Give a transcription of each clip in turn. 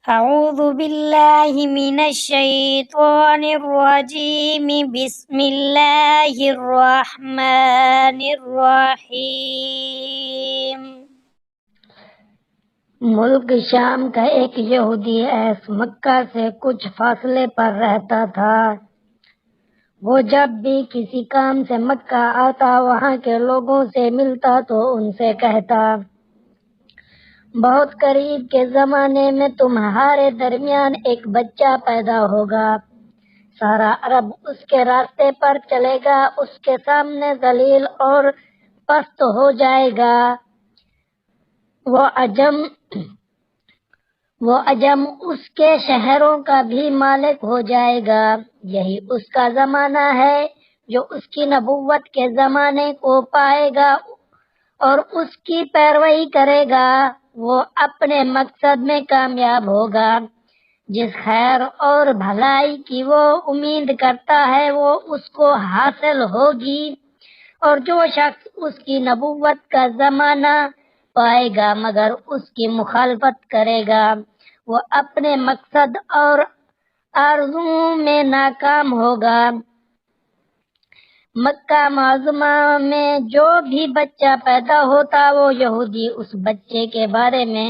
اعوذ باللہ من الشیطان الرجیم بسم اللہ الرحمن الرحیم۔ ملک شام کا ایک یہودی ایس مکہ سے کچھ فاصلے پر رہتا تھا۔ وہ جب بھی کسی کام سے مکہ آتا وہاں کے لوگوں سے ملتا تو ان سے کہتا، بہت قریب کے زمانے میں تمہارے درمیان ایک بچہ پیدا ہوگا، سارا عرب اس کے راستے پر چلے گا، اس کے سامنے ذلیل اور پست ہو جائے گا، وہ عجم اس کے شہروں کا بھی مالک ہو جائے گا۔ یہی اس کا زمانہ ہے جو اس کی نبوت کے زمانے کو پائے گا اور اس کی پیروی کرے گا، وہ اپنے مقصد میں کامیاب ہوگا۔ جس خیر اور بھلائی کی وہ امید کرتا ہے وہ اس کو حاصل ہوگی، اور جو شخص اس کی نبوت کا زمانہ پائے گا مگر اس کی مخالفت کرے گا، وہ اپنے مقصد اور آرزوؤں میں ناکام ہوگا۔ مکہ معظمہ میں جو بھی بچہ پیدا ہوتا وہ یہودی اس بچے کے بارے میں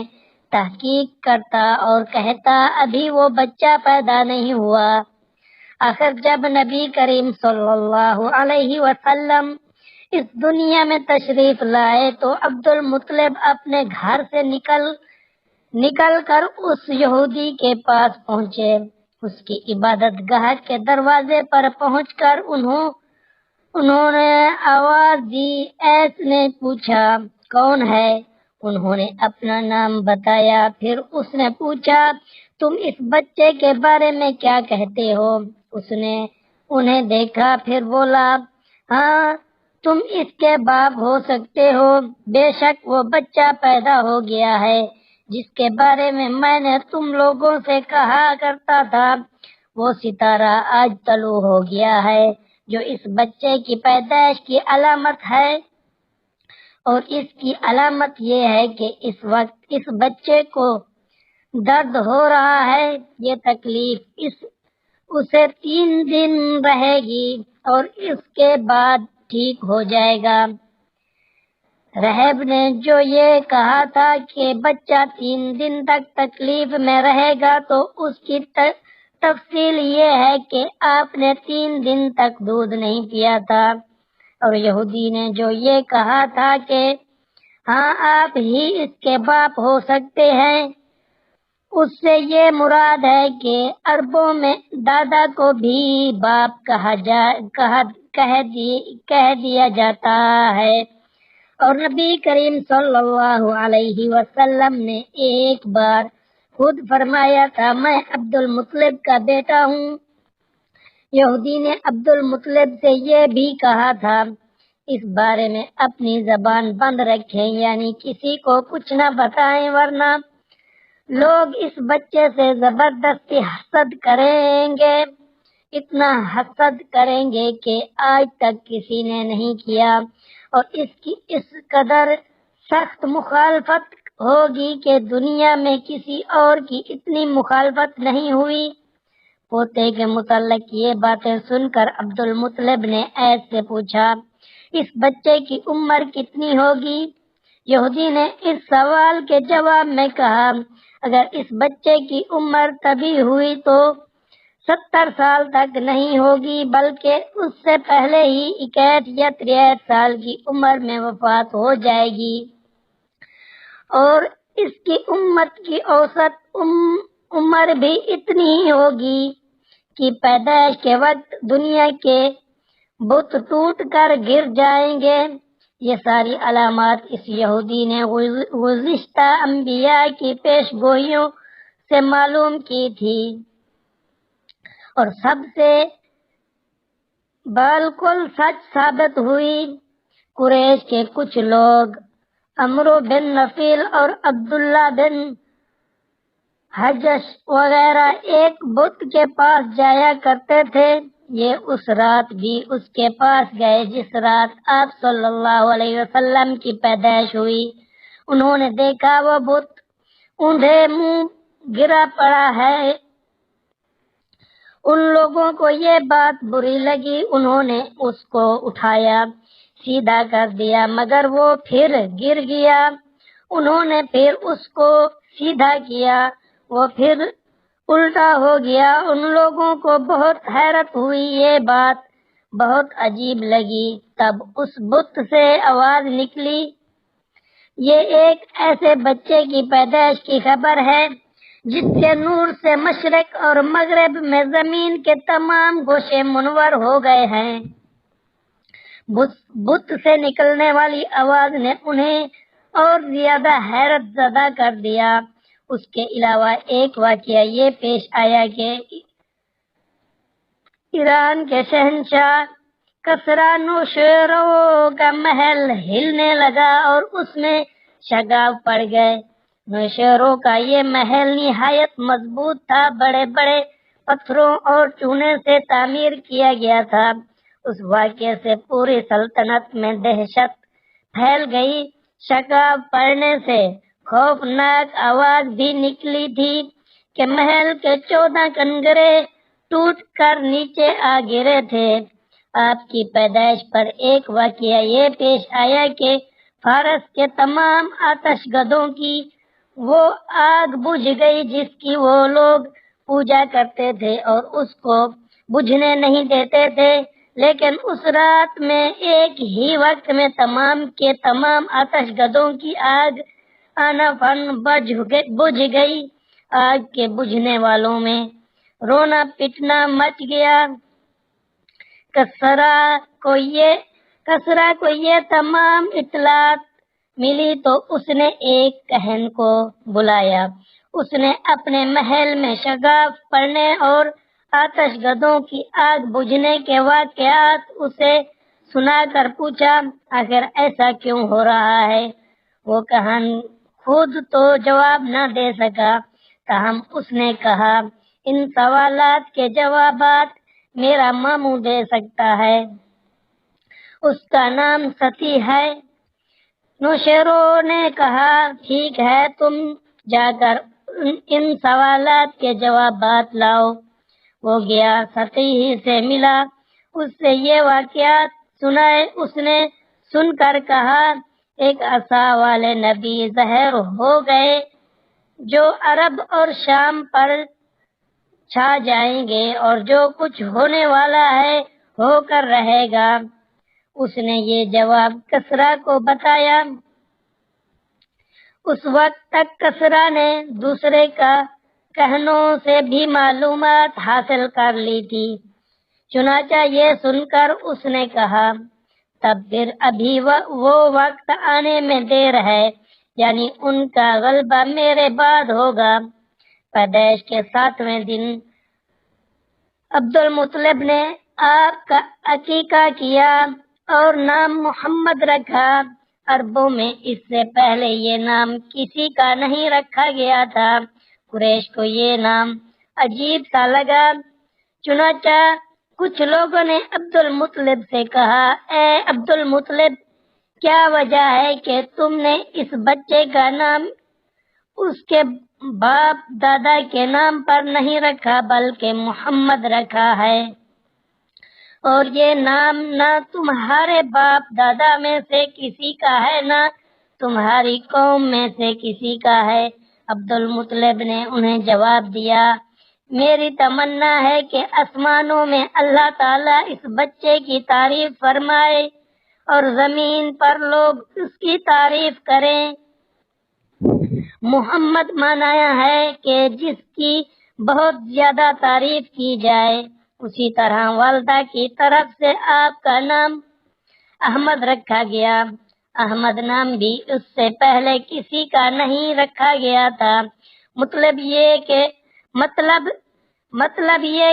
تحقیق کرتا اور کہتا، ابھی وہ بچہ پیدا نہیں ہوا۔ آخر جب نبی کریم صلی اللہ علیہ وسلم اس دنیا میں تشریف لائے تو عبد المطلب اپنے گھر سے نکل کر اس یہودی کے پاس پہنچے۔ اس کی عبادت گاہ کے دروازے پر پہنچ کر انہوں نے آواز دی۔ ایس نے پوچھا، کون ہے؟ انہوں نے اپنا نام بتایا۔ پھر اس نے پوچھا، تم اس بچے کے بارے میں کیا کہتے ہو؟ اس نے انہیں دیکھا پھر بولا، ہاں تم اس کے باپ ہو سکتے ہو، بے شک وہ بچہ پیدا ہو گیا ہے جس کے بارے میں نے تم لوگوں سے کہا کرتا تھا، وہ ستارہ آج طلوع ہو گیا ہے جو اس بچے کی پیدائش کی علامت ہے، اور اس کی علامت یہ ہے کہ اس وقت اس بچے کو درد ہو رہا ہے، یہ تکلیف اسے 3 دن رہے گی اور اس کے بعد ٹھیک ہو جائے گا۔ رہب نے جو یہ کہا تھا کہ بچہ 3 دن تک تکلیف میں رہے گا تو اس کی تفصیل یہ ہے کہ آپ نے 3 دن تک دودھ نہیں پیا تھا، اور یہودی نے جو یہ کہا تھا کہ ہاں آپ ہی اس کے باپ ہو سکتے ہیں، اس سے یہ مراد ہے کہ عربوں میں دادا کو بھی باپ کہہ دیا جاتا ہے، اور نبی کریم صلی اللہ علیہ وسلم نے ایک بار خود فرمایا تھا، میں عبد المطلب کا بیٹا ہوں۔ یہودی نے عبد المطلب سے یہ بھی کہا تھا، اس بارے میں اپنی زبان بند رکھیں، یعنی کسی کو کچھ نہ بتائیں ورنہ لوگ اس بچے سے زبردستی حسد کریں گے، اتنا حسد کریں گے کہ آج تک کسی نے نہیں کیا، اور اس کی اس قدر سخت مخالفت ہوگی کہ دنیا میں کسی اور کی اتنی مخالفت نہیں ہوئی۔ پوتے کے متعلق یہ باتیں سن کر عبد المطلب نے ایس سے پوچھا، اس بچے کی عمر کتنی ہوگی؟ یہودی نے اس سوال کے جواب میں کہا، اگر اس بچے کی عمر تبھی ہوئی تو 70 سال تک نہیں ہوگی، بلکہ اس سے پہلے ہی 61 یا 63 سال کی عمر میں وفات ہو جائے گی، اور اس کی امت کی اوسط عمر بھی اتنی ہی ہوگی کہ پیدائش کے وقت دنیا کے بت ٹوٹ کر گر جائیں گے۔ یہ ساری علامات اس یہودی نے گزشتہ انبیاء کی پیش گوئیوں سے معلوم کی تھی، اور سب سے بالکل سچ ثابت ہوئی۔ قریش کے کچھ لوگ عمرو بن نفیل اور عبداللہ بن حجش وغیرہ ایک بت کے پاس جایا کرتے تھے، یہ اس رات بھی اس کے پاس گئے جس رات آپ صلی اللہ علیہ وسلم کی پیدائش ہوئی۔ انہوں نے دیکھا وہ بت اوندھے منہ گرا پڑا ہے۔ ان لوگوں کو یہ بات بری لگی، انہوں نے اس کو اٹھایا، سیدھا کر دیا، مگر وہ پھر گر گیا۔ انہوں نے پھر اس کو سیدھا کیا، وہ پھر الٹا ہو گیا۔ ان لوگوں کو بہت حیرت ہوئی، یہ بات بہت عجیب لگی۔ تب اس بت سے آواز نکلی، یہ ایک ایسے بچے کی پیدائش کی خبر ہے جس کے نور سے مشرق اور مغرب میں زمین کے تمام گوشے منور ہو گئے ہیں۔ بت سے نکلنے والی آواز نے انہیں اور زیادہ حیرت زدہ کر دیا۔ اس کے علاوہ ایک واقعہ یہ پیش آیا کہ ایران کے شہنشاہ کسریٰ نوشیرو کا محل ہلنے لگا اور اس میں شگاف پڑ گئے۔ نوشیرو کا یہ محل نہایت مضبوط تھا، بڑے بڑے پتھروں اور چونے سے تعمیر کیا گیا تھا۔ اس واقعے سے پوری سلطنت میں دہشت پھیل گئی۔ شگاف پڑنے سے خوفناک آواز بھی نکلی تھی کہ محل کے 14 کنگرے ٹوٹ کر نیچے آ گرے تھے۔ آپ کی پیدائش پر ایک واقعہ یہ پیش آیا کہ فارس کے تمام آتش گدوں کی وہ آگ بجھ گئی جس کی وہ لوگ پوجا کرتے تھے اور اس کو بجھنے نہیں دیتے تھے، لیکن اس رات میں ایک ہی وقت میں تمام کے تمام آتش گدوں کی آگ آنا فن بجھ گئی۔ آگ کے بجھنے والوں میں رونا پٹنا مچ گیا۔ کسریٰ کو یہ تمام اطلاعات ملی تو اس نے ایک کہن کو بلایا۔ اس نے اپنے محل میں شگاف پڑنے اور آتش گدوں کی آگ بجھنے کے واقعات اسے سنا کر پوچھا، آخر ایسا کیوں ہو رہا ہے؟ وہ کہن خود تو جواب نہ دے سکا، تاہم اس نے کہا، ان سوالات کے جوابات میرا ماموں دے سکتا ہے، اس کا نام ستی ہے۔ نوشیرو نے کہا، ٹھیک ہے، تم جا کر ان سوالات کے جوابات لاؤ۔ وہ گیا، ستی سے ملا، اس سے یہ واقعات سنائے۔ اس نے سن کر کہا، ایک عصا والے نبی ظاہر ہو گئے جو عرب اور شام پر چھا جائیں گے، اور جو کچھ ہونے والا ہے ہو کر رہے گا۔ اس نے یہ جواب کسریٰ کو بتایا۔ اس وقت تک کسریٰ نے دوسرے کا کہنوں سے بھی معلومات حاصل کر لی تھی، چنانچہ یہ سن کر اس نے کہا، تب پھر ابھی وہ وقت آنے میں دیر ہے، یعنی ان کا غلبہ میرے بعد ہوگا۔ پیدائش کے 7ویں دن عبدالمطلب نے آپ کا عقیقہ کیا اور نام محمد رکھا۔ عربوں میں اس سے پہلے یہ نام کسی کا نہیں رکھا گیا تھا۔ قریش کو یہ نام عجیب سا لگا، چنانچہ کچھ لوگوں نے عبدالمطلب سے کہا، اے عبدالمطلب، کیا وجہ ہے کہ تم نے اس بچے کا نام اس کے باپ دادا کے نام پر نہیں رکھا بلکہ محمد رکھا ہے، اور یہ نام نہ تمہارے باپ دادا میں سے کسی کا ہے نہ تمہاری قوم میں سے کسی کا ہے؟ عبدالمطلب نے انہیں جواب دیا، میری تمنا ہے کہ آسمانوں میں اللہ تعالیٰ اس بچے کی تعریف فرمائے اور زمین پر لوگ اس کی تعریف کریں۔ محمد معنی ہے کہ جس کی بہت زیادہ تعریف کی جائے۔ اسی طرح والدہ کی طرف سے آپ کا نام احمد رکھا گیا۔ احمد نام بھی اس سے پہلے کسی کا نہیں رکھا گیا تھا۔ مطلب یہ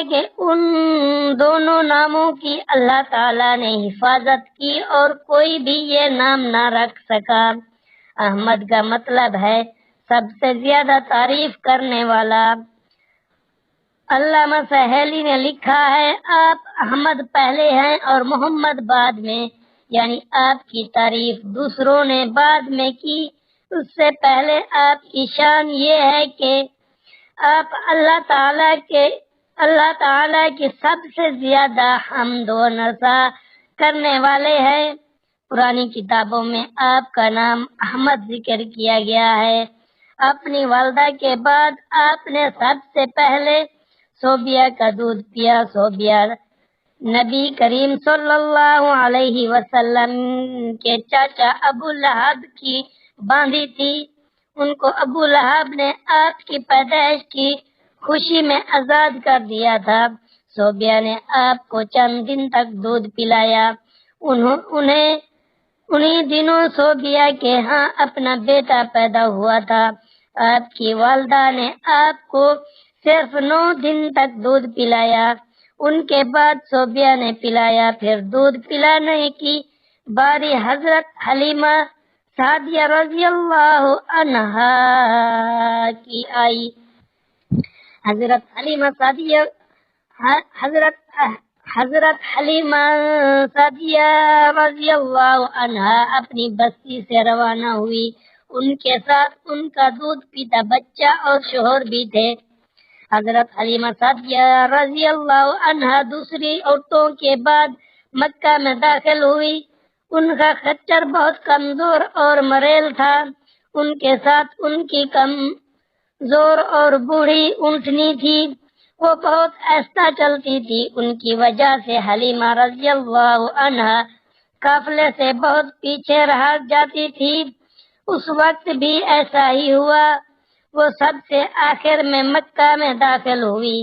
کہ ان دونوں ناموں کی اللہ تعالیٰ نے حفاظت کی اور کوئی بھی یہ نام نہ رکھ سکا۔ احمد کا مطلب ہے سب سے زیادہ تعریف کرنے والا۔ علامہ سہیلی نے لکھا ہے، آپ احمد پہلے ہیں اور محمد بعد میں، یعنی آپ کی تعریف دوسروں نے بعد میں کی۔ اس سے پہلے آپ کی شان یہ ہے کہ آپ اللہ تعالی کی سب سے زیادہ حمد و نثا کرنے والے ہیں۔ پرانی کتابوں میں آپ کا نام احمد ذکر کیا گیا ہے۔ اپنی والدہ کے بعد آپ نے سب سے پہلے صوبیہ کا دودھ پیا۔ صوبیہ نبی کریم صلی اللہ علیہ وسلم کے چاچا ابو لہب کی باندھی تھی۔ ان کو ابو لہب نے آپ کی پیدائش کی خوشی میں آزاد کر دیا تھا۔ صوبیہ نے آپ کو چند دن تک دودھ پلایا۔ انہی دنوں صوبیہ کے ہاں اپنا بیٹا پیدا ہوا تھا۔ آپ کی والدہ نے آپ کو صرف 9 دن تک دودھ پلایا۔ ان کے بعد صوبیہ نے پلایا۔ پھر دودھ پلانے کی باری حضرت حلیمہ سعدیہ رضی اللہ عنہا کی آئی۔ حضرت حلیمہ سعدیہ رضی اللہ عنہا اپنی بستی سے روانہ ہوئی۔ ان کے ساتھ ان کا دودھ پیتا بچہ اور شوہر بھی تھے۔ حضرت حلیمہ سعدیہ رضی اللہ عنہا دوسری عورتوں کے بعد مکہ میں داخل ہوئی۔ ان کا خچر بہت کمزور اور مریل تھا۔ ان کے ساتھ ان کی کمزور اور بوڑھی اونٹنی تھی۔ وہ بہت آہستہ چلتی تھی۔ ان کی وجہ سے حلیمہ رضی اللہ عنہا قافلے سے بہت پیچھے رہ جاتی تھی۔ اس وقت بھی ایسا ہی ہوا۔ وہ سب سے آخر میں مکہ میں داخل ہوئی۔